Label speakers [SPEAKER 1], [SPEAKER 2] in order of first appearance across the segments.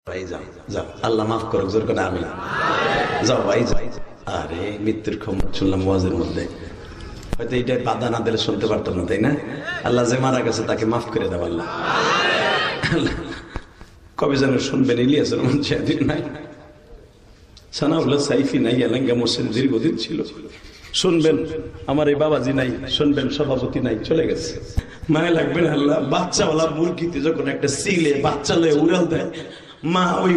[SPEAKER 1] ভাই যাও যাও, আল্লাহ মাফ করুক, জোর করে আমিন। যাও ভাই যাও। আরে মৃত্যুর খবর শুনলাম ওয়াজের মধ্যে, হয়তো এইটা বাধা না দিলে শুনতে পারতাম না, তাই না? আল্লাহ যে মারা গেছে তাকে মাফ করে দেব আল্লাহ। কবে যেন শুনবেন ইলিয়াসের মঞ্চে নাই, সানাউল্লাহ সাইফি নাই, এলাঙ্গা মোসেন দীর্ঘদিন ছিল। শুনবেন আমার এই বাবাজি নাই, শুনবেন সভাপতি নাই, চলে গেছে। মায়ে লাগবেন আল্লাহ, বাচ্চাওয়ালা মুরগিতে যখন একটা সিলে বাচ্চা লয়ে উড়াল দেয়, মা ওই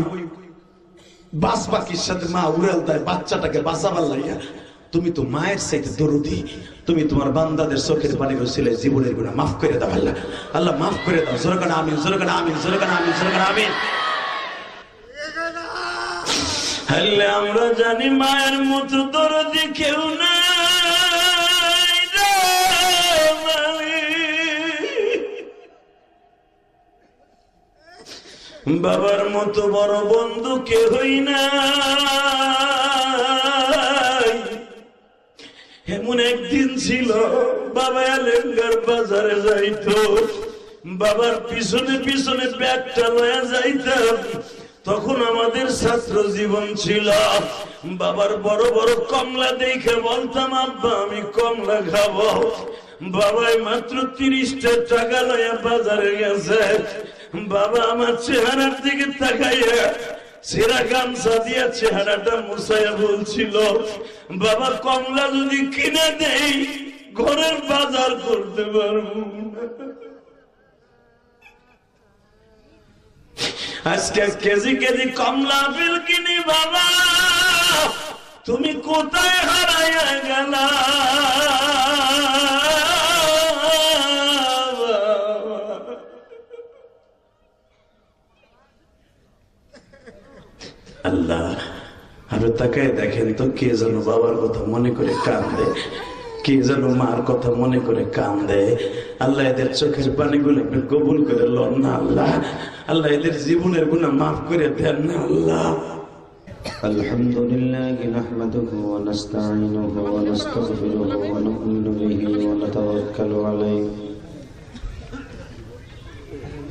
[SPEAKER 1] বাস পাখির সাথে মা উড়াল দেয় বাচ্চাটাকে বাঁচাবার লাইয়া। তুমি তো মায়ের সাথে দরদি, তুমি তোমার বান্দাদের চোখের পানি বসিলে জীবনের গুনাহ মাফ করে দাও আল্লাহ। আল্লাহ মাফ করে দাও, জোরে করে আমিন, জোরে করে আমিন, জোরে করে আমিন, জোরে করে আমিন। হলে আমরা জানি মায়ের মতো দরদি কেউ না, বাবার মতো বড় বন্ধু কেহই না। এমন একদিন ছিল বাবা আলেঙ্গার বাজারে যাইতো, বাবার পিছনে পিছনে ব্যাগটা লয়ে যাইতাম। তখন আমাদের ছাত্র জীবন ছিল, বাবার বড় বড় কমলা দেখে বলতাম আব্বা আমি কমলা খাবো। বাবাই মাত্র 30টা টাকা লইয়া বাজারে গেছে। বাবা আমার চেহারার দিকে তাকাইয়া সেরা গামছা দিয়া চেহারাটা মুছাইয়া বলছিল, বাবা কমলা যদি কিনে দেই ঘরের বাজার করতে পারবো। আজকে কেজি কেজি কমলা বিল কিনি, বাবা তুমি কোথায় হারাইয়া গেলা? আল্লাহ আপনি তাকায় দেখেন তো, কে যেন বাবার কথা মনে করে কান্দে, কে যেন মার কথা মনে করে কান্দে। আল্লাহ এদের চোখের পানিগুলো আপনি কবুল করে লন না আল্লাহ। আল্লাহ এদের জীবনের গুনাহ মাফ করে দেন না আল্লাহ।
[SPEAKER 2] আলহামদুলিল্লাহ নাহমাদুহু ওয়া নাস্তাঈনুহু ওয়া নাস্তাগফিরুহু ওয়া নু'মিনু বিহি ওয়া নাতাওয়াক্কালু আলাইহি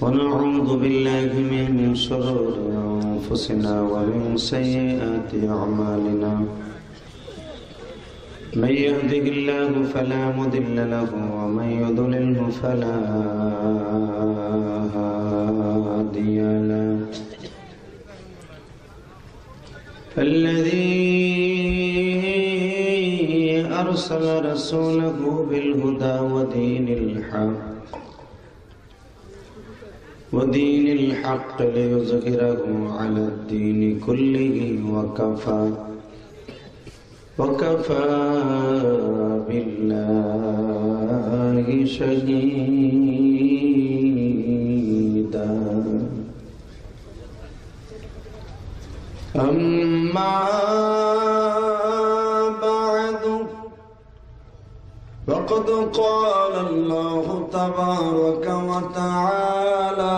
[SPEAKER 2] ونعوذ بالله من شرور أنفسنا ومن سيئات أعمالنا من يهده الله فلا مضل له ومن يضلله فلا هادي له الذي أرسل رسوله بالهدى ودين الحق ليظهره على الدين كله وكفى بالله شهيدا أما بعد فقد قال الله تبارك وتعالى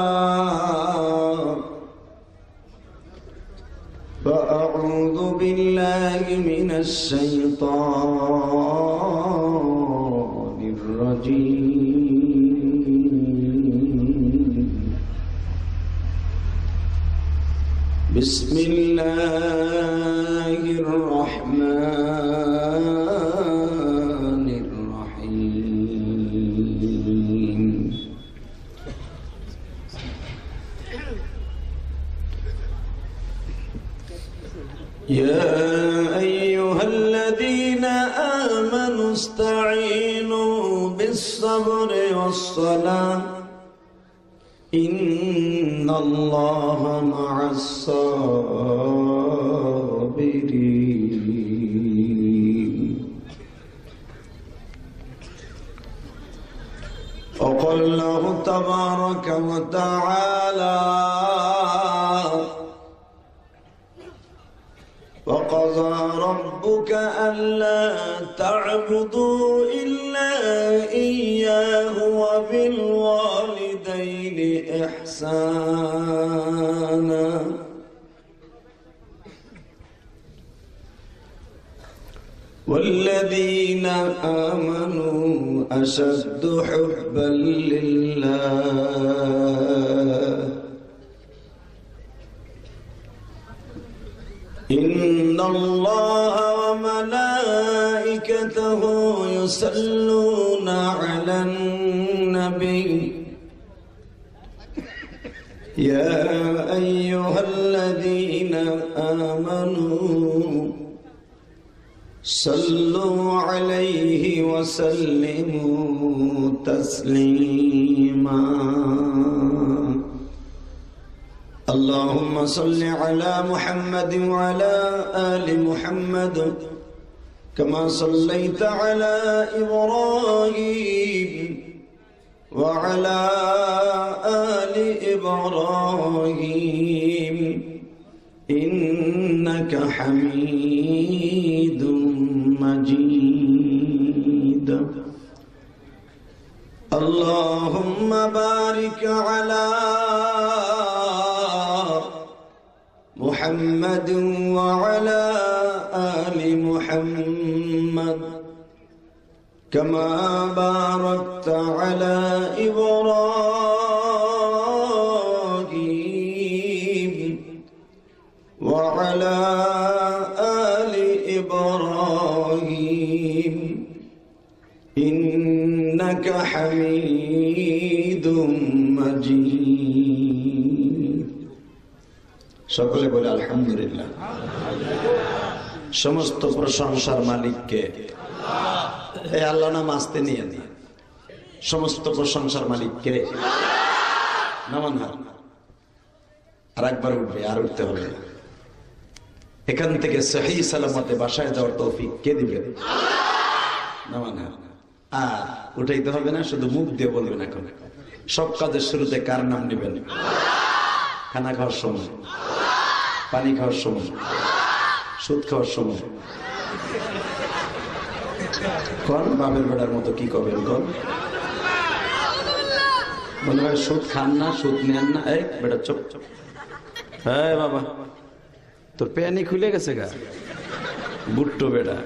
[SPEAKER 2] فأعوذ بالله من الشيطان الرجيم بسم الله الرحمن الرحيم يا أيها الذين آمنوا استعينوا بالصبر والصلاة إن الله مع الصابرين وقال الله تبارك وتعالى وقضى ربك ألا تعبدوا إلا إياه وبالوالدين إحسانا والذين آمنوا أشد حبا لله إن الله وملائكته يصلون على النبي يا أيها الذين آمنوا صلوا عليه وسلموا تسليما اللهم صل على محمد وعلى آل محمد كما صليت على إبراهيم وعلى آل إبراهيم إنك حميد مجيد اللهم بارك على محمد وعلى آل محمد كما باركت على إبراهيم وعلى آل إبراهيم إنك حميد مجيد সকলে বলে আলহামদুলিল্লাহ। সমস্ত প্রশংসার মালিককে এই আল্লাহ নাম আসতে নিয়ে নিয়ে সমস্ত প্রশংসার মালিককে নামান হার আর একবার উঠবে আর উঠতে হবে এখান থেকে সহি সালামতে বাসায় যাওয়ার তৌফিক কে দিবে? নামান হার আর উঠাইতে হবে না, শুধু মুখ দিয়ে বলবেন। এখন সব কাজের শুরুতে কার নাম নেবেন? খানা খাওয়ার সময়, পানি খাওয়ার সময়, সুদ খাওয়ার সময়। কোন বাপের বেড়ার মতো কি করবেন? কোন বলে ভাই সুদ খান না, সুদ নেন না। এই বেটা চুপ চুপ। হ্যাঁ বাবা তোর প্যানি খুলে গেছে গা, বুট্টো বেটা।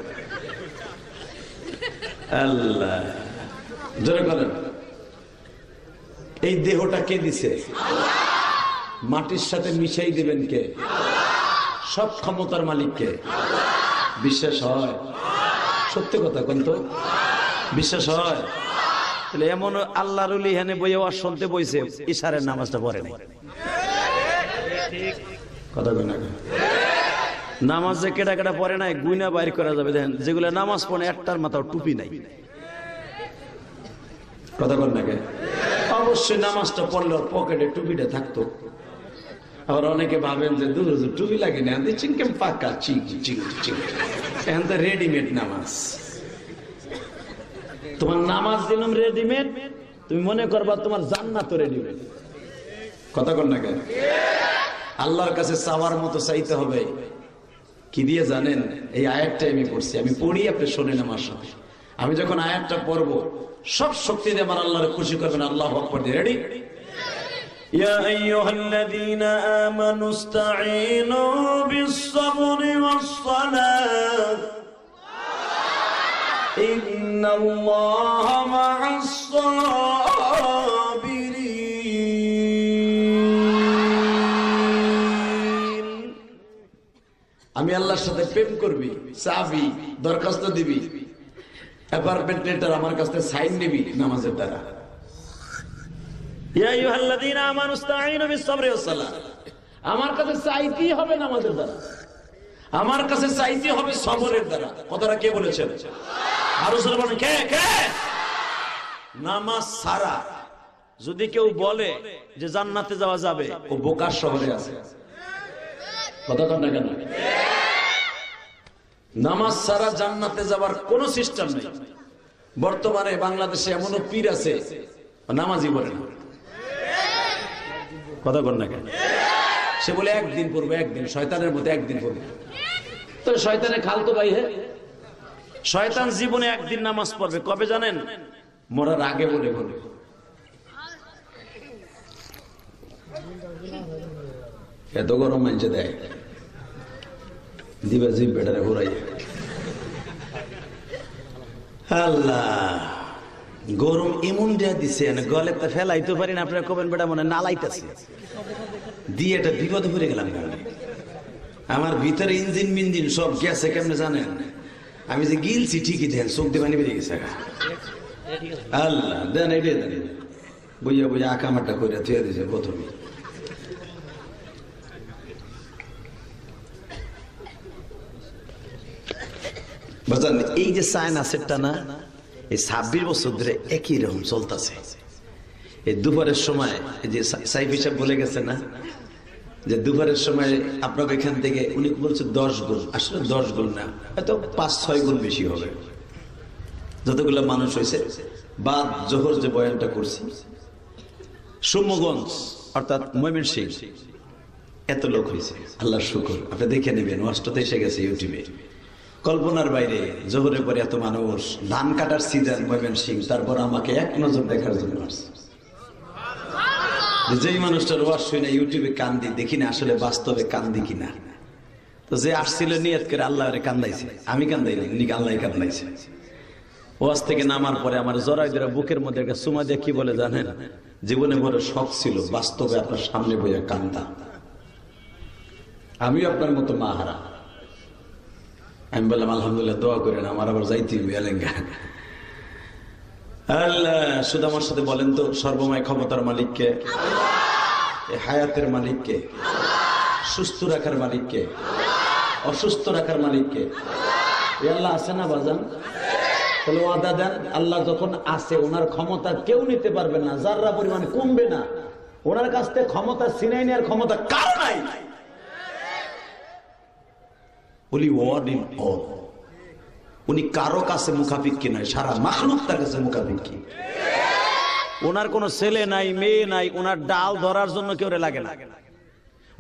[SPEAKER 2] আল্লাহ জোরে বলেন। এই দেহটা কে দিছে? মাটির সাথে মিশাই দিবেন কে? সব ক্ষমতার মালিক কে? বিশ্বাস হয়? সত্যি কথা কোন তো বিশ্বাস হয়? তাহলে এমন আল্লাহর ওলি এখানে বইয়ে ওয়াজ শুনতে বইছে, ইশারের নামাজটা পড়ে নাই। কথা কই না? নামাজ যে কেটা কেটা পড়ে নাই গুইনা বাইর করা যাবে। দেখেন যেগুলো নামাজ পড়ে একটার মাথাও টুপি নাই। কথা বল না কে? অবশ্যই নামাজটা পড়লে পকেটে টুপিটা থাকতো। আবার অনেকে ভাবেন যে দূর টুপি লাগে না, চিংকেম পাকা চিং চিং চিং, এখন তো রেডিমেড নামাজ। তোমার নামাজ দিলাম রেডিমেড, তুমি মনে করবা তোমার জান্নাত রেডিমেড। কথা বল না কে? আল্লাহর কাছে চাওয়ার মতো চাইতে হবে। কি দিয়ে জানেন? এই আয়াতটা আমি পড়ছি, আমি পড়ি আপনি শোনেন আমার সাথে। আমি যখন আয়াতটা পড়বো সব শক্তি দিয়ে আমার আল্লাহর খুশি করবেন। আল্লাহু আকবার দিয়ে রেডি? ইয়া আইয়ুহাল্লাযীনা আমানু ইসতাঈনু বিস-সাবরি ওয়াস-সালাহ ইন্নাল্লাহা মা'আস-সাবিরিন। আমি আল্লাহর সাথে প্রেম করবি, চাবি, দরখাস্ত দিবি, অ্যাপার্টমেন্ট লেটার আমার কাছে সাইন নিবি নামাজের দ্বারা। ইয়া আইয়ুহাল্লাযীনা আমানু ইসতাঈনু বিস-সাবরি ওয়াস-সালাহ, আমার কাছে চাইতেই হবে নামাজের দ্বারা, আমার কাছে চাইতে হবে সবরের দ্বারা। কথাটা কে বলেছেন? আরো জোরে বলেন কে কে? নামাজ ছাড়া যদি কেউ বলে যে জান্নাতে যাওয়া যাবে, ও বোকার শহরে আছে। কথা কন না কেন? নামাজ ছাড়া জান্নাতে যাবার কোন সিস্টেম নেই। বর্তমানে বাংলাদেশে এমনও পীর আছে নামাজই বলে না। কথা কন না কেন? সে বলে একদিন পড়বে, একদিন শয়তানের মতো একদিন পড়বে। তো শয়তানের খালতো ভাই। হে শয়তান জীবনে একদিন নামাজ পড়বে, কবে জানেন? মরার আগে বলে বলে। এত গরম মানছে দেয় দিবা জিভ বেটারে ঘুরাই। আল্লাহ গরম এমন দেয়া দিছে গলে তো ফেলাইতে পারি না। আপনারা কবেন বেটা মনে নালাইতেছে দিয়ে এটা বিপদে পড়ে গেলাম। আমার ভিতরে ইঞ্জিন মিঞ্জিন সব গেছে কেমনে জানেন? আমি যে গিলছি ঠিকই দেন, চোখ দিয়ে পানি বেরিয়ে গেছে। আল্লাহ দেন, এটাই দেন। বুঝা বুঝা আকামাটা করে থুয়ে দিয়েছে প্রথমে। বুঝলেন, এই যে চায়না সেটটা না, এই 26 বছর ধরে একই রকম চলতেছে। এই দুপুরের সময় এই যে সাইফ হিসাব বলে গেছে না যে দুপুরের সময় আপনার এখান থেকে উনি বলছে 10 গুণ, আসলে 10 গুণ না, হয়তো 5-6 গুণ বেশি হবে যতগুলো মানুষ হয়েছে। বা জোহর যে বয়ানটা করছি সুমগঞ্জ অর্থাৎ ময়মনসিংহ, এত লোক হয়েছে। আল্লাহর শুকর, আপনি দেখে নেবেন, ওয়াজটাতে এসে গেছে ইউটিউবে। কল্পনার বাইরে, জোহরের পরে এত মানুষ, ধান কাটার সিজন ময়মনসিংহ, তারপর আমাকে এক নজর দেখার জন্য আসছে। যেই মানুষটার ওয়াজ শুনে ইউটিউবে কান্দি, দেখি না আসলে বাস্তবে কান্দি কিনা। তো যে আসছিল নিয়ত করে আল্লাহ কান্দাইছে, আমি কান্দাই না, আল্লাহ কান্দাইছে। ওয়াজ থেকে নামার পরে আমার জরাই ধরে বুকের মধ্যে একটা সুমা দিয়ে কি বলে জানেন? জীবনে বড় শখ ছিল বাস্তবে আপনার সামনে বইয়া কান্দা। আমিও আপনার মতো মা হারা। আমি বললাম আলহামদুলিল্লাহ, দোয়া করেন, আমার আবার যাইতে এলেঙ্গা। আল্লাহ শুধু আমার সাথে বলেন তো, সর্বময় ক্ষমতার মালিককে, হায়াতের মালিককে, সুস্থ রাখার মালিককে, অসুস্থ রাখার মালিককে। আল্লাহ আছে না বাজান? তাহলে ওয়াদা দেন, আল্লাহ যখন আছে ওনার ক্ষমতা কেউ নিতে পারবে না, যাররা পরিমাণ কমবে না। ওনার কাছ থেকে ক্ষমতা ছিনাই নেওয়ার ক্ষমতা কার নাই। বলি ওয়ার্ড ইন অল, উনি কারো কাছে মুখাপিক্ষি নয়, সারা মাখলুক তার কাছে মুখাপিক্ষি। ওনার কোন ছেলে নাই, মেয়ে নাই, ওনার ডাল ধরার জন্য কেউ লাগে না।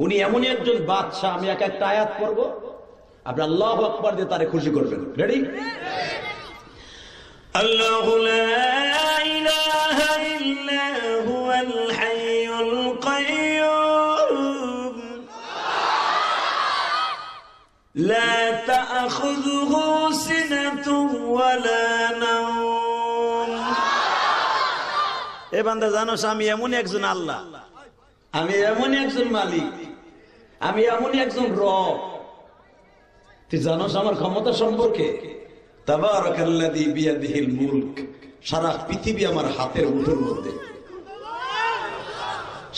[SPEAKER 2] উনি এমনই একজন বাদশাহ। আমি একটা আয়াত পড়ব, আপনি আল্লাহু আকবার দিয়ে তারে খুশি করবেন। রেডি?
[SPEAKER 1] আল্লাহু লা ইলাহা ইল্লা হুয়াল হাইয়ুল কাইয়্যুম লা তা'খুযুহু সিনাতুন ওয়ালা নাওম।
[SPEAKER 2] এ বান্দা জানোস আমি এমনই একজন আল্লাহ, আমি এমনই একজন মালিক, আমি এমনই একজন রব। তুই জানোস আমার ক্ষমতা সম্পর্কে? তাবারাকাল্লাযী বিয়াদিহিল মুলক, সারা পৃথিবী আমার হাতের মুঠোর মধ্যে,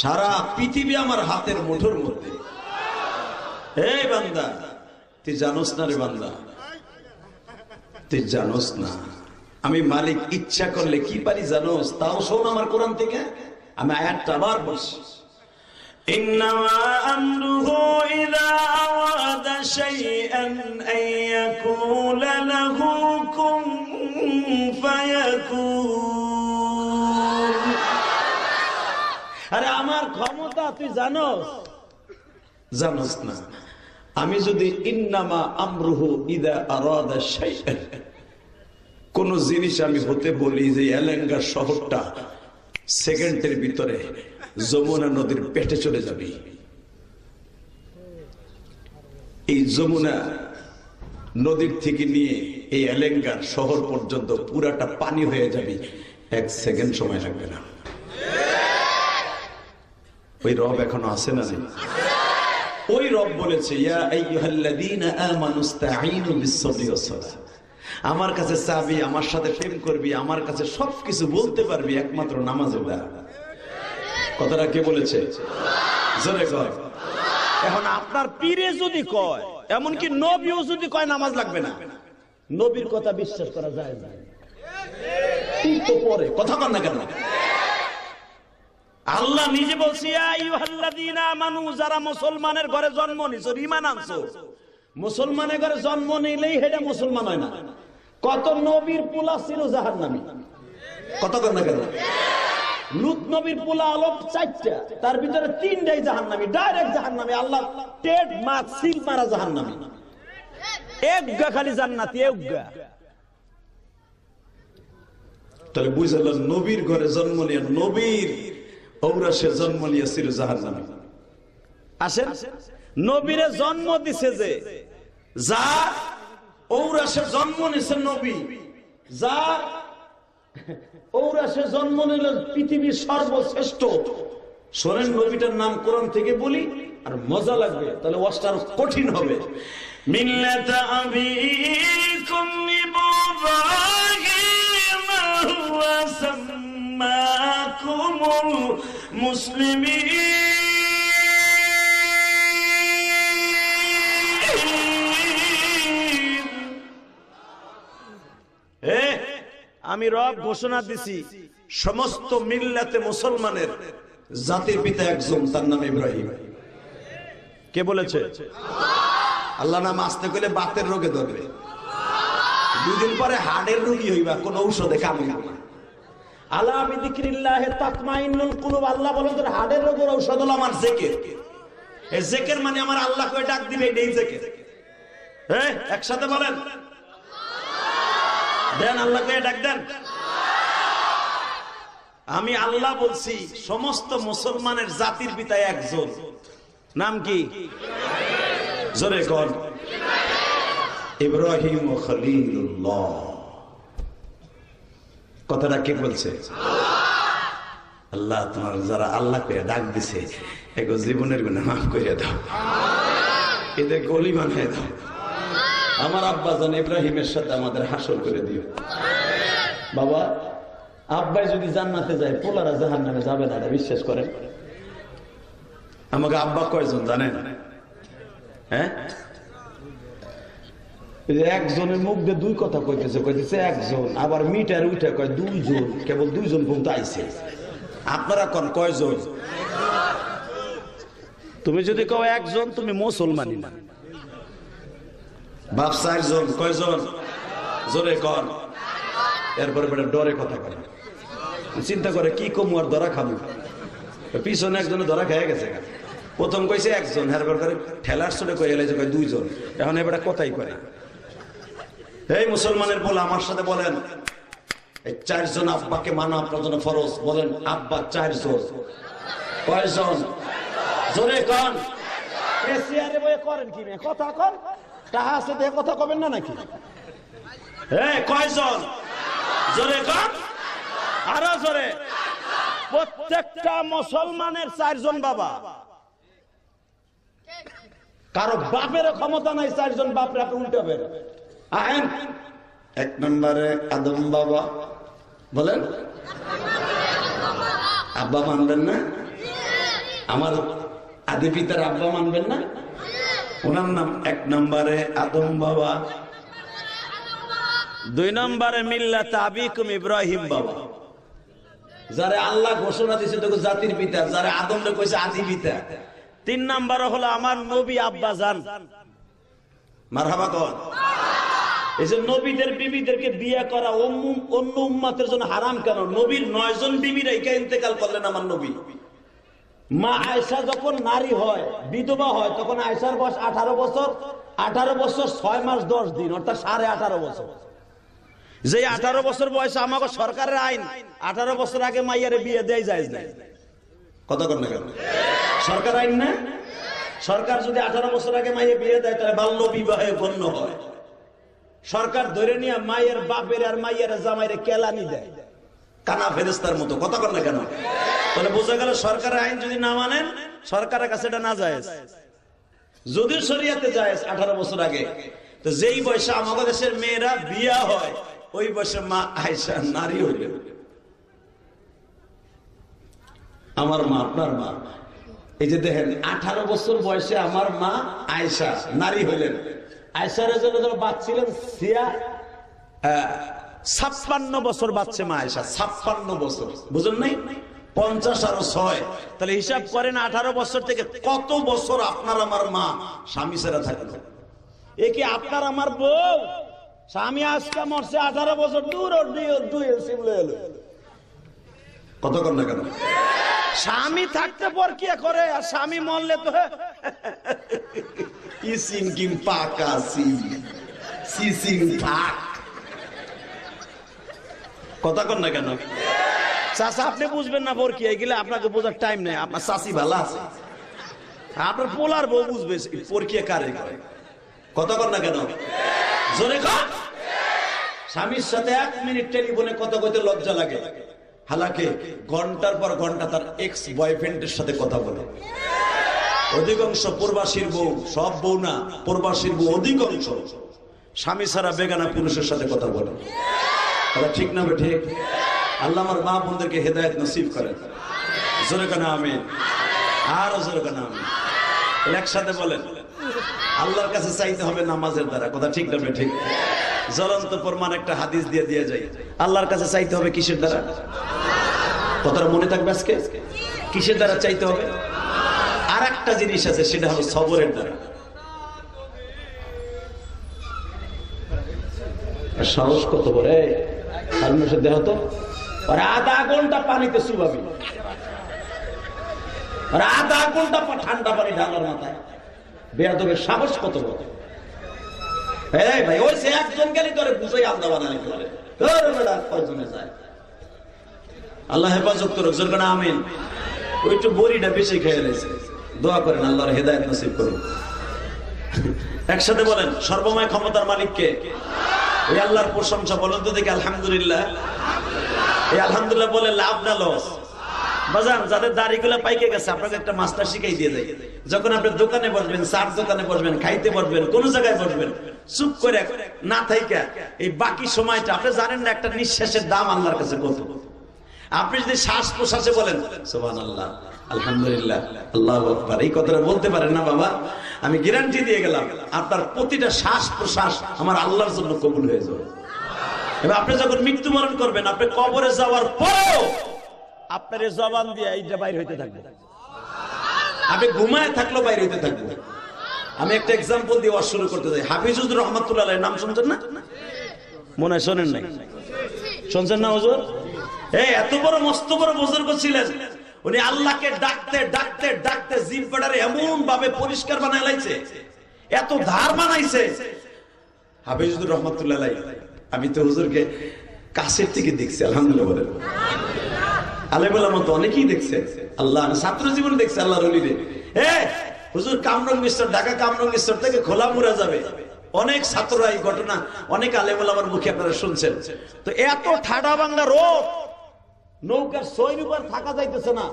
[SPEAKER 2] সারা পৃথিবী আমার হাতের মুঠোর মধ্যে। এই বান্দা তুই জানোস না রে বান্দা, তুই জানোস না আমি মালিক ইচ্ছা করলে কি পারি জানোস? তাও শোন আমার কোরআন থেকে, আমি আয়াতটা আবার বলছি।
[SPEAKER 1] ইন্নামা আমরুহু ইযা আরাদা শাইআন আন ইয়াকুলা লাহু কুন ফায়াকুন।
[SPEAKER 2] আরে আমার ক্ষমতা তুই জানোস? জানোস না? আমি যদি ইন্নামা আমরুহু ইযা আরাদা শাইআন, কোন জিনিস আমি হতে বলি যে এলেঙ্গা শহরটা সেকেন্ডের ভিতরে যমুনা নদীর পেটে চলে যাবে, এই যমুনা নদীর থেকে নিয়ে এই এলেঙ্গার শহর পর্যন্ত পুরাটা পানি হয়ে যাবে, 1 সেকেন্ড সময় লাগবে না। ওই রব এখনো আছে না? ওই রব বলেছে ইয়া আইয়ুহাল্লাযীনা আমানুস্তাঈনু বিস-সাবরি ওয়াস-সালাহ, আমার কাছে চাবি, আমার সাথে প্রেম করবি, আমার কাছে সবকিছু বলতে পারবি একমাত্র নামাজের দ্বারা। কথাটা কে বলেছে? জোরে কর। এখন আপনার পীরে যদি কয়, এমনকি নবীও যদি কয় নামাজ লাগবে না, নবীর কথা বিশ্বাস করা যায় না? তো পরে কথা কর না কেন? আল্লাহ নিজে বলছে ইয়া আইয়ুহাল্লাযীনা আমানু, যারা মুসলমানের ঘরে জন্ম নিছো, ঈমান আনছো, মুসলমানের ঘরে জন্ম নিলেই হেডা মুসলমান হয় না। কত নবীর পোলা ছিল জাহান্নামী, কথা কর না কেন? লূত নবীর পোলা আলো 4টা, তার ভিতরে 3টাই জাহান্নামী, ডাইরেক্ট জাহান্নামী। আল্লাহ টেট মাছ সিল মারা জাহান্নামী, একগা খালি জান্নাতি, একগা। তাহলে বুঝলাম নবীর ঘরে জন্ম নিয়ে, নবীর ঔরাসে জন্ম নিয়েছিল জাহান্নামী। আসেন, নবীরে জন্ম দিছে যে, যা ঔরাসে জন্ম নিছে নবী, যা ঔরাসে জন্ম নিল পৃথিবীর সর্বশ্রেষ্ঠ। শোনেন নবীটার নাম কোরআন থেকে বলি, আর মজা লাগবে, তাহলে ওয়াজটা আরো কঠিন হবে।
[SPEAKER 1] মিল্লাত আবিকুম ইব্রাহিম ওয়া সাম্মাকুমুল মুসলিমিন।
[SPEAKER 2] আমি রব ঘোষণা দিছি সমস্ত মিল্লাতে মুসলমানের জাতির পিতা একজন, তার নাম ইব্রাহিম। কে বলেছে? আল্লাহ নাম আসতে গেলে বাতের রোগে ধরবে, 2 দিন পরে হার্টের রোগী হইবা, কোন ঔষধে কামে না। আলা বিযিকরিল্লাহি তাতমাইন্নুল কুলুব, আল্লাহ বলেন তোর হার্টের রোগের ঔষধ হলো আমার জিকির। এই জিকির মানে আমার আল্লাহ কই ডাক দিবে, এই জিকির। হ্যাঁ, একসাথে বলেন, দেন আল্লাহকে ডাক দেন। আমি আল্লাহ বলছি সমস্ত মুসলমানের জাতির পিতা একজন, নাম কি? জোরে কোন? ইব্রাহিম খলিলুল্লাহ। কথাটা কে বলছে? আল্লাহ। তোমার যারা আল্লাহকে ডাক দিছে এগো জীবনের গুনাহ মাফ করে দাও, এদের গলি বানায় দাও। আমার আব্বা জান ইব্রাহিমের সাথে আমাদের হাসর করে দিও। বাবা, আব্বাই যদি জান্নাতে যায়, পোলারা জাহান্নামে যাবে না, বিশ্বাস করেন? আমাকে আব্বা কয়জন জানেন? হ্যাঁ, একজনের মুখ দিয়ে 2 কথা কইতেছে একজন, আবার মিটার উঠে কয় 2 জন, কেবল 2 জন পর্যন্ত আইছে। আপনারা কোন কয়জন? তুমি যদি কও একজন, তুমি মুসলমানই না। বাপ 4 জন, কয়জন? জোরে কর। এরপরে বেটা ডরে কথা করে, চিন্তা করে কি কমু আর ধরা খাবো। পিছনে একজনে ধরা খেয়ে গেছে। প্রথম কইছে একজন, এরপর করে ঠেলার চলে কয়ে এলে 2 জন। এখন এবার কথাই করে। এই মুসলমানের বলে আমার সাথে বলেন, এই 4 জন আব্বাকে মানা আপনার জন্য ফরজ। বলেন আব্বা 4 জন। কয়জন? জোরে কন। এসিআরে বয়ে করেন কি না? কথা কন। টাহা আছে দেখে কথা কবেন না নাকি? এই কয়জন? জোরে কন, আরো জোরে। প্রত্যেকটা মুসলমানের 4 জন বাবা। কারো বাপের ক্ষমতা নাই 4 জন বাপরে আপনি উল্টাবেন। আহেন 1 নম্বরে আদম বাবা। বলেন আব্বা মানবেন না? আমার আদি পিতার আব্বা মানবেন না? ওনার নাম 1 নম্বরে আদম বাবা, 2 নম্বরে মিল্লাত আবিকুম ইব্রাহিম বাবা। যারা আল্লাহ ঘোষণা দিয়েছে তোকে জাতির পিতা, যারা আদম রে কইছে আদি পিতা। 3 নম্বরে হলো আমার নবী আব্বা জান। মারহাবা কর। এই যে নবীদের বিবিদেরকে বিয়ে করা অন্য উম্মতের জন্য হারাম কেন? নবীর 9 জন বিবি রেখে ইন্তেকাল করলেন আমার নবী। মা আয়েশা যখন নারী হয়, বিধবা হয়, তখন আয়েশার বয়স 18 বছর। 18 বছর 6 মাস 10 দিন, অর্থাৎ 18.5 বছর। যে 18 বছর বয়সে আমাকে সরকারের আইন 18 বছর আগে মাইয়ারে বিয়ে দেয় যায় না। কত কর না কেন? সরকার আইন না? সরকার যদি 18 বছর আগে মাইয়ে বিয়ে দেয় তাহলে বাল্য বিবাহে গণ্য হয়। সরকার ধরে নিয়ে মায়ের বাপের আর মাইয়ের জামাইরে কেলানি দেয়, কানা ফেরেস্তার মতো। কথা কর না কেন? তাহলে বোঝা গেল সরকারের আইন যদি না মানেন, সরকারের কাছে এটা না জায়েজ। যদি শরিয়াতে জায়েজ 18 বছর আগে, তো যেই বয়সে আমাদের দেশের মেয়েরা বিয়া হয় ওই বয়সে মা আয়েশা নারী হইলেন। আমার মা, আপনার মা। এই যে দেখেন 18 বছর বয়সে আমার মা আয়েশা নারী হইলেন। আয়েশার জন্য বাঁচছিলেন 56 বছর বাঁচছে মা আয়েশা। 56 বছর, বুঝলেন নাই? 50 আর 6, তাহলে হিসাব করেন 18 বছর থেকে কত বছর আপনার আমার মা স্বামী ছেড়ে থাকলো। এ কি আপনার আমার বউ? স্বামী আজকে মরছে 18 বছর দূর এলো। কত কর না কেন? স্বামী থাকতে পর কি করে, আর স্বামী মরলে তো কথা কর না কেন? চাচা আপনি বুঝবেন না পর কি গেলে, আপনাকে বোঝার টাইম নেই। আপনার চাচি ভালো আছে, আপনার পোলার বউ বুঝবে পরকিয়া কারে করে। কথা কর না কেন? জোরে কর। স্বামীর সাথে 1 মিনিট টেলিফোনে কথা কইতে লজ্জা লাগে, হালাকে ঘন্টার পর ঘন্টা তার এক্স বয়ফ্রেন্ডের সাথে কথা বলে। অধিকাংশ প্রবাসীর বউ, সব বউ না, প্রবাসীর বউ অধিকাংশ স্বামী ছাড়া বেগানা পুরুষের সাথে কথা বলে। কথা ঠিক না ঠিক? আল্লাহ আমার মা বোনদেরকে হেদায়েত নসিব করেন। জোরে কানা আমিন, আরো জোরে কানা আমিন। একসাথে বলেন, আল্লাহর কাছে চাইতে হবে নামাজের দ্বারা। কথা ঠিক না ঠিক? জ্বলন্ত প্রমাণ একটা হাদিস দিয়ে যায়, আল্লাহর কাছে চাইতে হবে কিসের দ্বারা? কথাটা মনে থাকবে আজকে, কিসের দ্বারা চাইতে হবে? আর একটা জিনিস আছে, সেটা হলো সবরের দ্বারা। সাহস কত বড়! দেহ তো আধা ঘন্টা পানিতে চুবাবি, আধা ঘন্টা ঠান্ডা পানি ঢালার মাথায়, বেয়াদবের সাহস কত বড়! ভাই ওই সে একজন গেলে তোরে বুঝাই আলাদা বানালি করে কয়জনে যায়। আল্লাহ হেফাজত করুক, জোরে না আমিন। ওই একটু বড়িটা বেশি খেয়ে রয়েছে, দোয়া করেন আল্লাহর হেদায়েত নসিব করুন। একসাথে বলেন, সর্বময় ক্ষমতার মালিক কে? এই আল্লাহর প্রশংসা বলেন তো দেখি আলহামদুলিল্লাহ। এই আলহামদুলিল্লাহ বলে লাভ না লস? বাজান, যাদের দাড়িগুলো পাইকে গেছে, আপনাকে একটা মাস্টার শিখাই দিয়ে যায়। যখন আপনি দোকানে বসবেন, চার দোকানে বসবেন, খাইতে বসবেন, কোন জায়গায় বসবেন, চুপ করে না থাইকা এই বাকি সময়টা আপনি জানেন না একটা নিঃশ্বাসের দাম আল্লাহর কাছে কত। আপনি যদি শ্বাস প্রশ্বাসে বলেন সুবহানাল্লাহ, আলহামদুলিল্লাহ, আল্লাহু আকবার, এই কথাটা বলতে পারেন না বাবা, আমি গ্যারান্টি দিয়ে গেলাম আপনার প্রতিটা শ্বাস প্রশ্বাস আমার আল্লাহর জন্য কবুল হয়ে যাবে। এবার আপনি যখন মৃত্যুবরণ করবেন, আপনি কবরে যাওয়ার পরেও আপনার এই জবান দিয়ে এইটা বাইর হইতে থাকবে। আপনি ঘুমায় থাকলেও বাইর হইতে থাকবে। আমি একটা এক্সাম্পল দিয়ে ওয়াজ শুরু করতে চাই। হাফিজুর রহমাতুল্লাহ আলাইহির নাম শুনছেন না? মনে হয় শোনেন নাই? শুনছেন না হুজুর? এত বড় মস্ত বড় বুজুর্গ ছিলেন, উনি আল্লাহকে ডাকতে ডাকতে ডাকতে জিহ্বাটারে এমন ভাবে পরিষ্কার বানায় লাইছে, এত ধার বানাইছে। হাফিজুর রহমাতুল্লাহ আলাইহি, আমি তো হুজুরকে কাছের থেকে দেখছি, আলহামদুলিল্লাহ বলেন। আলেমুল আমা তো অনেকেই দেখছে, আল্লাহ ছাত্র জীবন দেখছে আল্লাহর ওলিরে। হুজুর কামরঙ্গ ঈশ্বর, ঢাকা কামরঙ্গ ঈশ্বর থেকে খোলামুড়া যাবে, অনেক ছাত্ররা এই ঘটনা অনেক আলেমুল আমার মুখে আপনারা শুনছেন। তো এত ঠাডা বাংলা রোদ, নৌকার সইর উপর থাকা যাইতেছে না।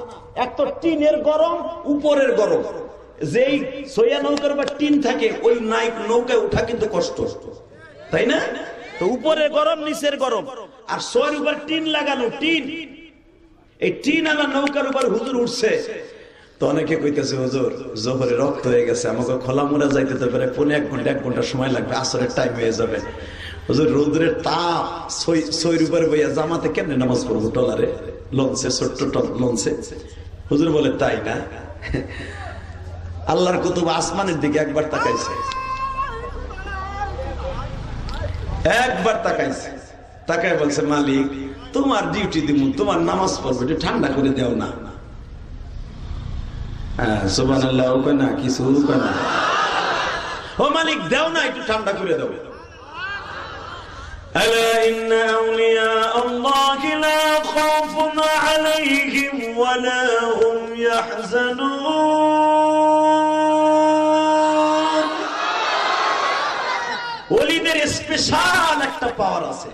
[SPEAKER 2] এক তো টিনের গরম, উপরের গরম, যেই সইয়া নৌকার উপর টিন থাকে ওই নৌকায় উঠা কিন্তু কষ্ট, তাই না? তো উপরের গরম, নিচের গরম, আর সইর উপর টিন লাগানো, টিন, এই টিন আলা নৌকার উপর হুজুর উঠছে। তো অনেকে কইতেছে হুজুর জোহরে রক্ত হয়ে গেছে, আমাকে খোলামুড়া যাইতে তো পারে, পৌনে 1 ঘন্টা সময় লাগবে, আসরের টাইম হয়ে যাবে। হুজুর রৌদ্রের তাপ, সইর উপরে বইয়া জামাতে কেমনে নামাজ পড়বো? টলারে, লঞ্চে, ছোট্ট লঞ্চে। হুজুর বলে তাই না? আল্লাহর কুতুব আসমানের দিকে একবার তাকাইছে, একবার তাকাইছে, তাকায় বলছে মালিক তোমার ডিউটি দিব, তোমার নামাজ পড়বো, একটু ঠান্ডা করে দেও না। সুবহানাল্লাহ, কয় না কিছু কয় না, ও মালিক দেও না, একটু ঠান্ডা করে দাও। আলা ইন্না আউলিয়া আল্লাহি লা খাউফুন আলাইহিম ওয়া লা হুম ইয়াহজানুন। ওলিদের স্পেশাল একটা পাওয়ার আছে,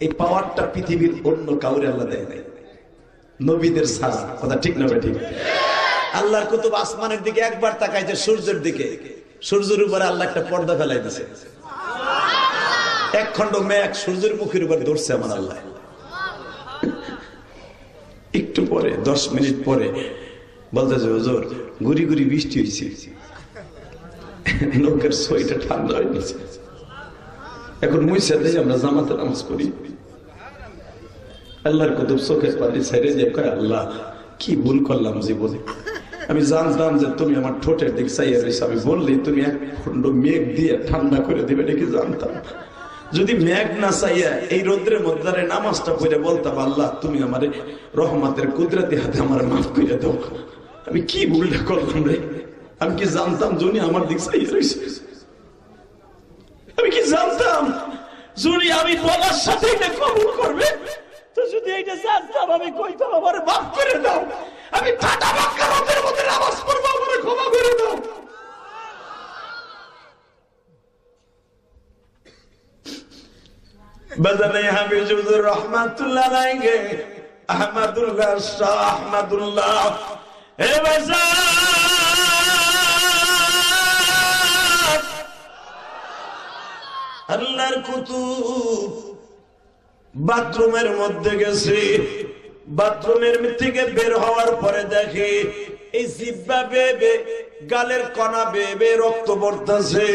[SPEAKER 2] এই পাওয়ারটা পৃথিবীর অন্য কাউরে আল্লাহ দেয় নাই, নবীদের ছাড়া। কথা ঠিক না ঠিক? আল্লাহর কুতুব আসমানের দিকে একবার তাকাইছে, সূর্যের দিকে, সূর্যের উপরে আল্লাহ একটা পর্দা ফেলাই দিয়েছে, এক খন্ড মেঘ সূর্যের মুখের উপর ধরছে আমার আল্লাহ। একটু পরে 10 মিনিট পরে বলতেছে হুজুর গুড়ি গুড়ি বৃষ্টি হয়েছে, নৌকার সইটা ঠান্ডা হয়ে গেছে, এখন মুইসা দিয়ে আমরা জামাতে নামাজ পড়ি। আল্লাহর কুতুব চোখের পানি ছেড়ে দিয়ে কয় আল্লাহ কি ভুল করলাম জীবনে, আমি জানতাম যে তুমি আমার ঠোঁটের দিক চাইয়া রয়েছে, আমি বললি তুমি 1 খন্ড মেঘ দিয়ে ঠান্ডা করে দিবে নাকি জানতাম। যদি মেঘ না চাইয়া এই রোদ্রের মধ্যে নামাজটা পড়ে বলতাম আল্লাহ তুমি আমার রহমতের কুদরতি হাতে আমার মাফ করে দাও, আমি কি ভুলটা করলাম রে? আমি কি জানতাম জুনি আমার দিক চাইয়া রয়েছে? আমি কি জানতাম জুনি আমি বলার সাথে এটা কবুল করবে? তো যদি এইটা জানতাম আমি কইতাম আমার মাফ করে দাও, আমি ঠাডা বাক্কা রোদের মধ্যে নামাজ পড়বো, আমার ক্ষমা করে দাও। বাজানে হাফিজুর রহমাতুল্লাহ আলাইহি আহমদুল্লাহ শাহ আহমদুল্লাহ, এ বাজান
[SPEAKER 1] আল্লাহর কুতুব বাথরুমের মধ্যে গেছে, বাথরুমের থেকে বের হওয়ার পরে দেখে এই জিহ্বা বেবে, গালের কণা বেবে রক্ত পড়তেছে।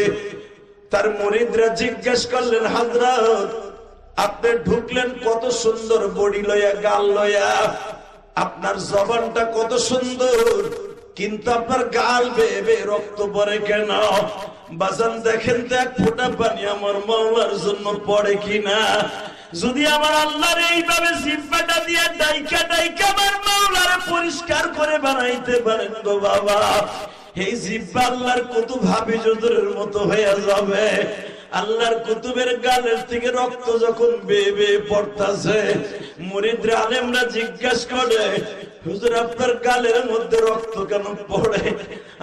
[SPEAKER 1] তার মুরিদরা জিজ্ঞেস করলেন, হযরত আপনি ঢুকলেন কত সুন্দর বডি লয়া, গাল লয়া, আপনার জবানটা কত সুন্দর, কিন্তু আপনার গাল বেবে রক্ত পড়ে কেন? বাজান দেখেন তো এক ফোঁটা পানি আমার মাওলার জন্য পড়ে কিনা। যদি আমার আল্লাহর এইভাবে জিহ্বাটা দিয়ে ডাইকা ডাইকা আমার মাওলারে পরিষ্কার করে বানাইতে পারেন গো বাবা, এই জিহ্বা আল্লাহর কুতুব হাফিজুরের মতো হয়ে যাবে। আল্লাহর কুতুবের গালের থেকে রক্ত যখন বেয়ে বেয়ে পড়তাছে, মুরিদরা আলেমরা জিজ্ঞাসা করে, হুজুর আপনার গালের মধ্যে রক্ত কেন পড়ে?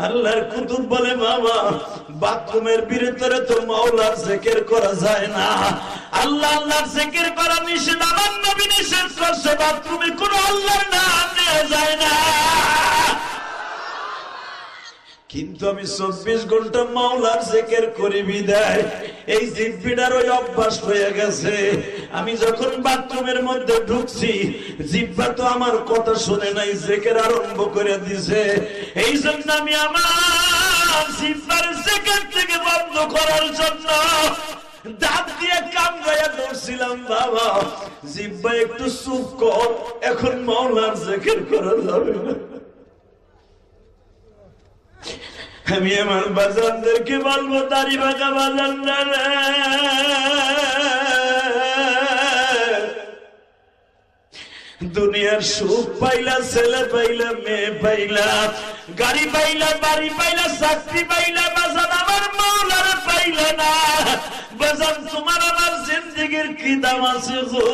[SPEAKER 1] আল্লাহর কুতুব বলে, বাবা বাথরুমের ভিতরে তো মাওলার জিকির করা যায় না, আল্লাহ আল্লাহর জিকির করা নিষেধ, আমার নবী নিষেধ করছে, বাথরুমে কোনো আল্লাহর নাম নেওয়া যায় না। কিন্তু আমি 24 ঘন্টা মাওলার জিকির করি বিদায় এই জিহ্বার ওই অভ্যাস হয়ে গেছে। আমি যখন বাথরুমের মধ্যে ঢুকছি, জিহ্বা তো আমার কথা শুনে নাই, জিকির আরম্ভ করে দিছে। এই জন্য আমি আমার জিহ্বার জিকির থেকে বন্ধ করার জন্য দাঁত দিয়ে কামড়াইয়া ধরছিলাম, বাবা জিহ্বা একটু চুপ কর, এখন মাওলার জিকির করা যাবে না। আমি আমার বাজানদেরকে বলবো, দাড়ি বাঁকা বাজানরা, দুনিয়ার সুখ পাইলা, ছেলে পাইলা, মেয়ে পাইলা, গাড়ি পাইলা, বাড়ি পাইলা, চাকরি পাইলা, বাজান আমার মাওলার পাইলা না। বাজান তোমার আমার জিন্দেগির কি দাম আছে গো?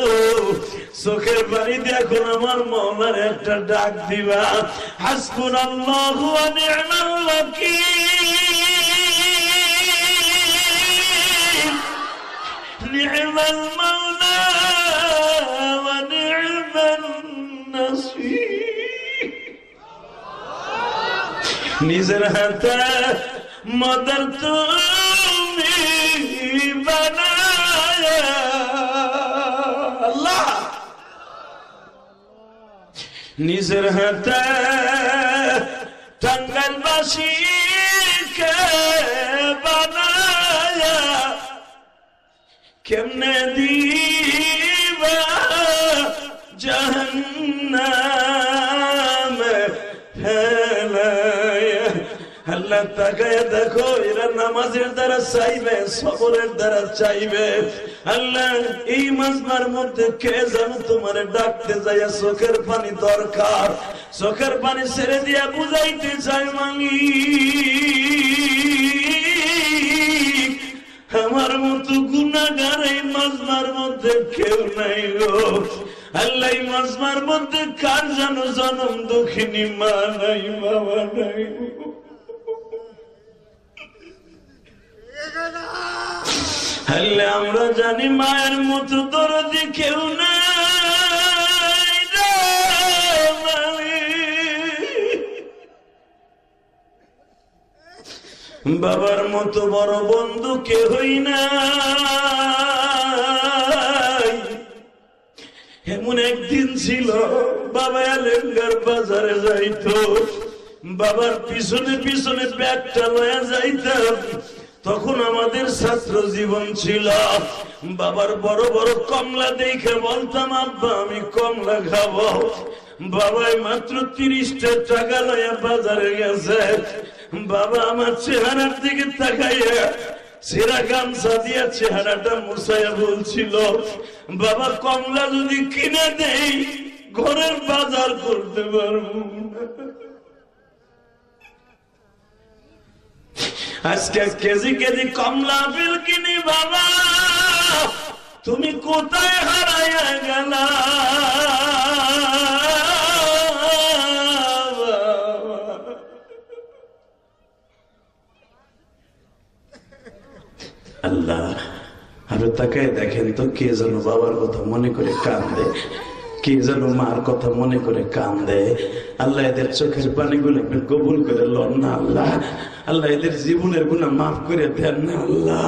[SPEAKER 1] চোখের পানি দিয়ে এখন আমার মাওলার একটা ডাক দিবা, হাসবুনাল্লাহু ওয়া নি'মাল ওয়াকিল, নি'মাল মাওলা ওয়া নি'মান নাসীর। নিজের হাতে মদর তুমি বানায়া, আল্লাহ নিজের হাতে টাঙ্গাইলবাসীকে বানায়া কেমনে দিবা জাহান্নামে ফেলায়া। আল্লাহ তাকায় দেখো, এরা নামাজের দ্বারা চাইবে, সবরের দ্বারা চাইবে। আল্লাহ এই মাজমার মধ্যে কে জানো তোমারে ডাকতে যাইয়া চোখের পানি দরকার, চোখের পানি ছেড়ে দিয়া বুঝাইতে চাই, মালিক আমার মতো গুনাহগার এই মাজমার মধ্যে কেউ নাই গো। আল্লাহ এই মাজমার মধ্যে কার জানো জনম দুঃখিনী মা নাই, বাবা নাই। আল্লাহ আমরা জানি মায়ের মতো দরদি কেউ নাই, বাবার মতো বড় বন্ধু কেহই নাই। এমন একদিন ছিল, বাবা আলেঙ্গার বাজারে যাইতো, বাবার পিছনে পিছনে ব্যাগটা লয়া যাইতাম। তখন আমাদের ছাত্র জীবন ছিল, বাবার বড় বড় কমলা দেখে বলতাম, আব্বা আমি কমলা খাবো। বাবাই মাত্র 30টা টাকা লয়া বাজারে গেছে। বাবা আমার চেহারার দিকে তাকাইয়া ছেঁড়া গামছা দিয়া চেহারাটা মুছাইয়া বলছিল, বাবা কমলা যদি কিনে দেই ঘরের বাজার করতে পারবো না। আজকে কেজি কেজি কমলা আপেল কিনি, বাবা তুমি কোথায় হারাইয়া গেলা? আল্লাহ আরো তাকায় দেখেন তো, কে যেন বাবার কথা মনে করে কান্দে, কে যেন মার কথা মনে করে কান্দে। আল্লাহ এদের চোখের পানিগুলো কবুল করে লন না আল্লাহ, আল্লাহ এদের জীবনের গুনাহ মাফ করে দেন না আল্লাহ।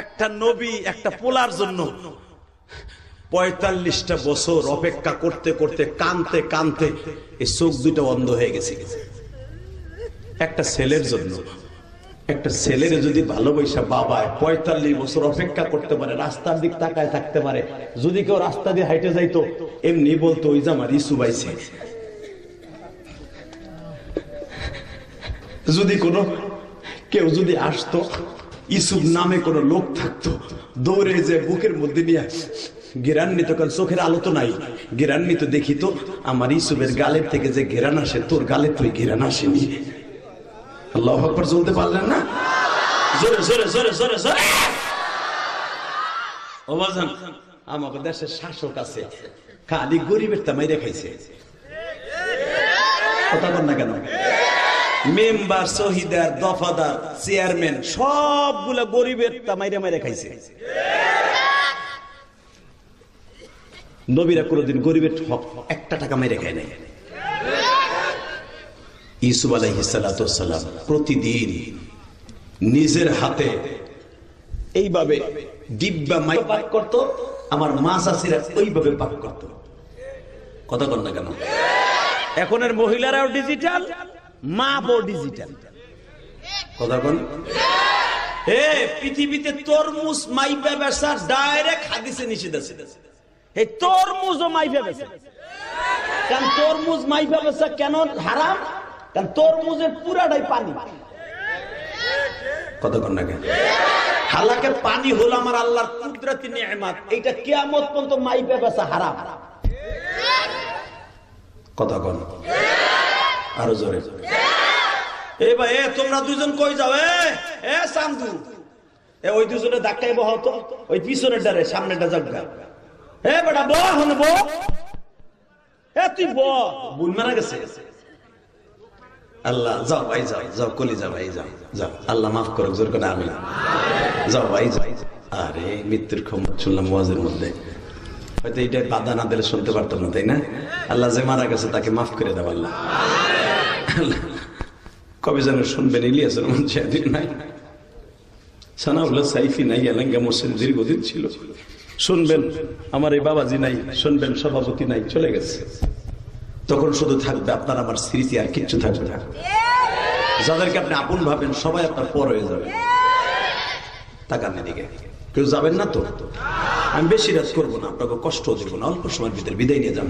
[SPEAKER 2] একটা নবী একটা পোলার জন্য 45টা বছর অপেক্ষা করতে করতে কানতে কানতে এই চোখ দুটো অন্ধ হয়ে গেছে। একটা ছেলের জন্য, একটা ছেলের যদি ভালোবাসা বাবা 45 বছর অপেক্ষা করতে পারে, রাস্তার দিক তাকায় থাকতে পারে, যদি কেউ রাস্তা দিয়ে হাইটে যাইতো এমনি বলতো ওই যে আমার ইসু বাইছে। যদি কেউ যদি আসতো, ইসুফ নামে কোন লোক থাকতো, দৌড়ে যে বুকের মধ্যে নিয়ে ঘেরান্বিত, কারণ চোখের আলো তো নাই, ঘেরান্বিত দেখিত আমার ইসুফের গালের থেকে যে ঘেরান আসে তোর গালে তুই ঘেরান আসেনি। আল্লাহু আকবার বলতে পারলেন না? জোরে জোরে জোরে জোরে জোরে। ও বাজান, আমাদের দেশের শাসক আছে খালি গরিবের তামাইরে খাইছে, কথা বল না কেন? মেম্বার, শহীদার, দফাদার, চেয়ারম্যান সবগুলা গরিবের তামাইরে মাইরে খাইছে। নবীরা কোনদিন গরিবের হক 1 টাকা মাইরে খায় নাই। ইউসুফ আলাইহিস সালাতু ওয়াস সালাম প্রতিদিন নিজের হাতে এইভাবে ডিব্বা মাই পাক করত, আমার মা চাচিরা ওইভাবে পাক করত। কথা বল না কেন?
[SPEAKER 3] এখনের মহিলারাও ডিজিটাল, মা বউ ডিজিটাল।
[SPEAKER 2] কথা বল। পৃথিবীতে তরমুজ মাইপা বেচা ডাইরেক্ট হাদিসে নিষেধ আছে।
[SPEAKER 3] এই তরমুজও মাইফা বেচে। কারণ তরমুজ মাইফা বেচা কেন হারাম? কারণ তরমুজের পুরাটাই পানি।
[SPEAKER 2] কথা বল না কেন? হালাকে পানি হলো আমার আল্লাহর কুদরতি নিয়ামত,
[SPEAKER 3] এইটা কিয়ামত পর্যন্ত মাইফা বেচা হারাম।
[SPEAKER 2] কথা বল আরো জোরে। এই ভাই তোমরা দুজন কই যাও? এ চান্দু, ওই দুজনে ধাক্কায় বহ তো, ওই পিছনের ডারে সামনেটা জায়গা। এ বেটা বহ, হন বহ। তুই বহ, বোন মারা গেছে। আল্লাহ যাও ভাই যাও, যাও কলি যাও ভাই যাও, যাও আল্লাহ মাফ করো, জোর করে আমি যাও ভাই যাও। আরে মৃত্যুর খবর শুনলাম ওয়াজের মধ্যে, হয়তো এইটা বাধা না দিলে শুনতে পারতাম না, তাই না? আল্লাহ যে মারা গেছে তাকে মাফ করে দেব আল্লাহ। কবে যেন শুনবেন ইলিয়াসের মঞ্চে নাই, সানাউল্লাহ সাইফি নাই, এলাঙ্গা মোসেন দীর্ঘদিন ছিল। শুনবেন আমার এই বাবাজি নাই, শুনবেন সভাপতি নাই, চলে গেছে। তখন শুধু থাকবে আপনার আমার স্মৃতি, আর কিচ্ছু থাকবে না। যাদেরকে আপনি আপন ভাবেন সবাই আপনার পর হয়ে যাবে। তাকান এদিকে, কেউ যাবেন না তো? আমি বেশি রাত করবো না, আপনাকে কষ্ট দেবো না, অল্প সময়ের ভিতরে বিদায় নিয়ে যান।